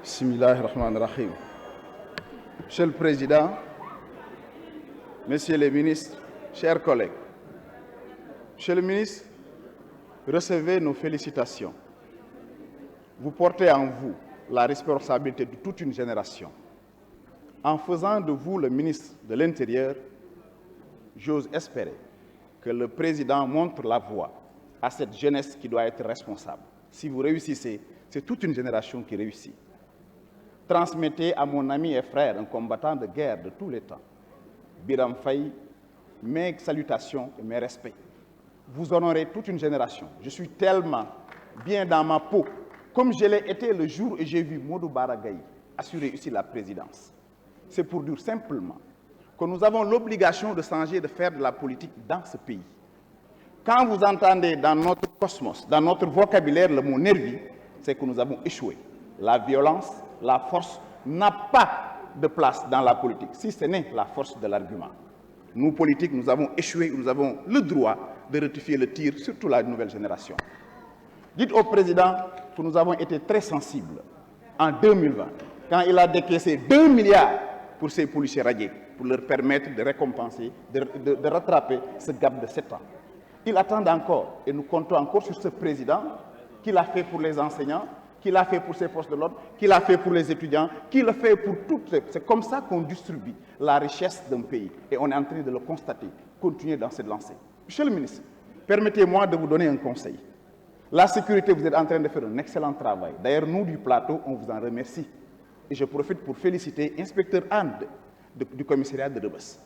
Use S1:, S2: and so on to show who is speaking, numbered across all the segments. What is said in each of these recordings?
S1: Bismillahirrahmanirrahim. Monsieur le Président, Messieurs les ministres, chers collègues, Monsieur le ministre, recevez nos félicitations. Vous portez en vous la responsabilité de toute une génération. En faisant de vous le ministre de l'Intérieur, j'ose espérer que le Président montre la voie à cette jeunesse qui doit être responsable. Si vous réussissez, c'est toute une génération qui réussit. Transmettez à mon ami et frère, un combattant de guerre de tous les temps, Biram Faye, mes salutations et mes respects. Vous honorez toute une génération. Je suis tellement bien dans ma peau, comme je l'ai été le jour où j'ai vu Modou Baragaï assurer ici la présidence. C'est pour dire simplement que nous avons l'obligation de changer, de faire de la politique dans ce pays. Quand vous entendez dans notre cosmos, dans notre vocabulaire le mot nervi, c'est que nous avons échoué. La violence, la force n'a pas de place dans la politique, si ce n'est la force de l'argument. Nous, politiques, nous avons échoué, nous avons le droit de rectifier le tir, surtout la nouvelle génération. Dites au président que nous avons été très sensibles en 2020, quand il a décaissé 2 milliards pour ces policiers radiés, pour leur permettre de récompenser, de rattraper ce gap de 7 ans. Ils attendent encore, et nous comptons encore sur ce président qui l'a fait pour les enseignants, qui l'a fait pour ses forces de l'ordre, qui l'a fait pour les étudiants, qui le fait pour toutes. C'est comme ça qu'on distribue la richesse d'un pays. Et on est en train de le constater. Continuez dans cette lancée. Monsieur le ministre, permettez-moi de vous donner un conseil. La sécurité, vous êtes en train de faire un excellent travail. D'ailleurs, nous du plateau, on vous en remercie. Et je profite pour féliciter l'inspecteur Anne du commissariat de Rebeuss.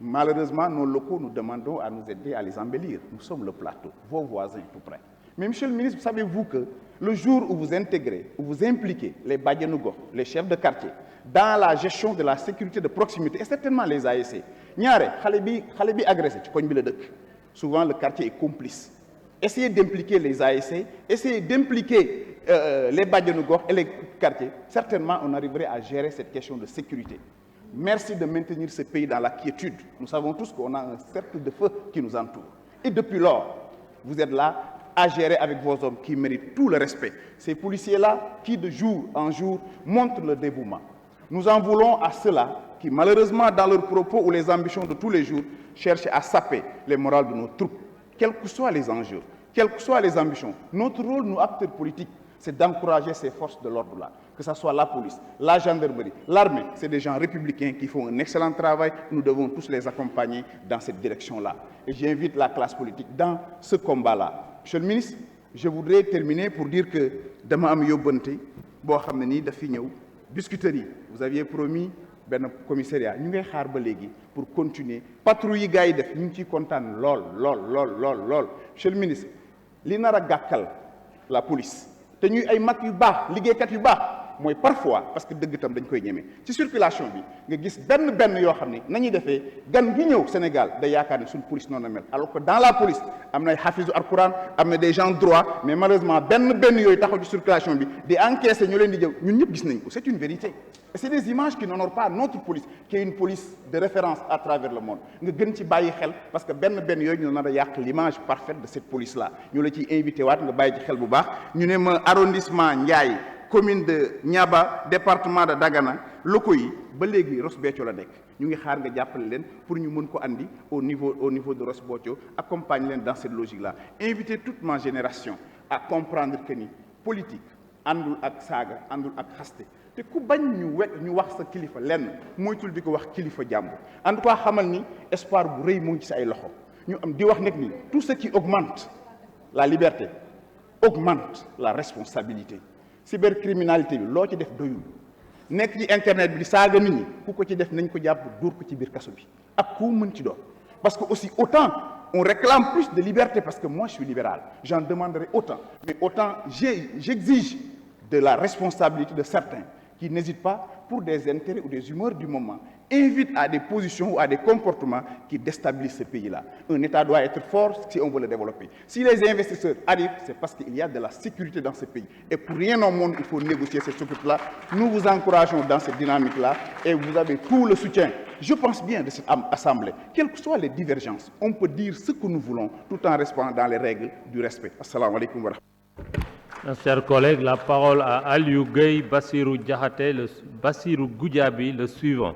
S1: Malheureusement, nos locaux, nous demandons à nous aider à les embellir. Nous sommes le plateau, vos voisins tout près. Mais monsieur le ministre, savez-vous que le jour où vous intégrez, où vous impliquez les Badianougos, les chefs de quartier, dans la gestion de la sécurité de proximité, et certainement les ASC, souvent le quartier est complice. Essayez d'impliquer les ASC, essayez d'impliquer les Badianougos et les quartiers. Certainement, on arriverait à gérer cette question de sécurité. Merci de maintenir ce pays dans la quiétude. Nous savons tous qu'on a un cercle de feu qui nous entoure. Et depuis lors, vous êtes là à gérer avec vos hommes qui méritent tout le respect. Ces policiers-là qui, de jour en jour, montrent le dévouement. Nous en voulons à ceux-là qui, malheureusement, dans leurs propos ou les ambitions de tous les jours, cherchent à saper les morales de nos troupes. Quels que soient les enjeux, quelles que soient les ambitions, notre rôle, nous, acteurs politiques, c'est d'encourager ces forces de l'ordre-là, que ce soit la police, la gendarmerie, l'armée. C'est des gens républicains qui font un excellent travail. Nous devons tous les accompagner dans cette direction-là. Et j'invite la classe politique dans ce combat-là. Monsieur le ministre, je voudrais terminer pour dire que dama am yóbbante boo xam ne nii daf fi ñëw Biscuiterie, vous aviez promis benn commissariat ñu ngay xaar ba léegi pour continuer patrouille yi gars yi def ñu ngi ciy kontaan lool. Monsieur le ministre, li nar a gàkkal la police te ñuy ay mag yu baax liggéeykat yu baax mooy parfois parce que dëgg tam dañ koy ñeme ci circulation bi nga gis benn yoo xam ne nañuy defee gan gi ñëw Sénégal day yaakaar ne suñu police noonu la mel alors que dans la police am na ay hafizu alquran am na des gens droits mais malheureusement benn yooyu taxaw ci circulation bi di encaisser ñu leen di jëw ñun ñëpp gis nañ ko c'est une vérité et c'est des images qui n'honorent pas notre police qui est une police de référence à travers le monde nga gën ci bàyyi xel parce que benn yooyu ñu nar a yàq l'image parfaite de cette police là ñu la ciy invité waat nga bàyyi ci xel bu baax ñu ne ma arrondissement Ndiaye commune de Niaba département de Dagana locaux yi ba léegi Ross Béthio la nekk ñu ngi xaar nga jàppale leen pour ñu mën ko andi au niveau de Ross Béthio accompagne leen dans cette logique là inviter toute ma génération à comprendre que ni politique àndul ak saaga àndul ak xaste te ku bañ ñu wax sa kilifa lenn moytul di ko wax kilifa jàmbur en tout cas xamal ni espoir bu rëy mu ngi ci ay loxo ñu am di wax nag ni tout ce qui augmente la liberté augmente la responsabilité. Cybercriminalité bi loo ci def doyul nekk ci internet bi di saaga nit ñi ku ko ci def nañ ko jàpp dóor ko ci biir kaso bi ak ku mën ci doon parce que aussi autant on réclame plus de liberté parce que moi je suis libéral j'en demanderai autant mais autant j'exige de la responsabilité de certains qui n'hésitent pas pour des intérêts ou des humeurs du moment invitent à des positions ou à des comportements qui déstabilisent ce pays-là. Un État doit être fort si on veut le développer. Si les investisseurs arrivent, c'est parce qu'il y a de la sécurité dans ce pays. Et pour rien au monde, il faut négocier cette sécurité-là. Nous vous encourageons dans cette dynamique-là et vous avez tout le soutien, je pense bien, de cette Assemblée. Quelles que soient les divergences, on peut dire ce que nous voulons tout en restant dans les règles du respect. Assalamu alaikum wa rahmatullahi.
S2: Chers collègues, la parole à Aliou Gueye, Bassirou Diakhaté, Bassirou Goudiaby, le suivant.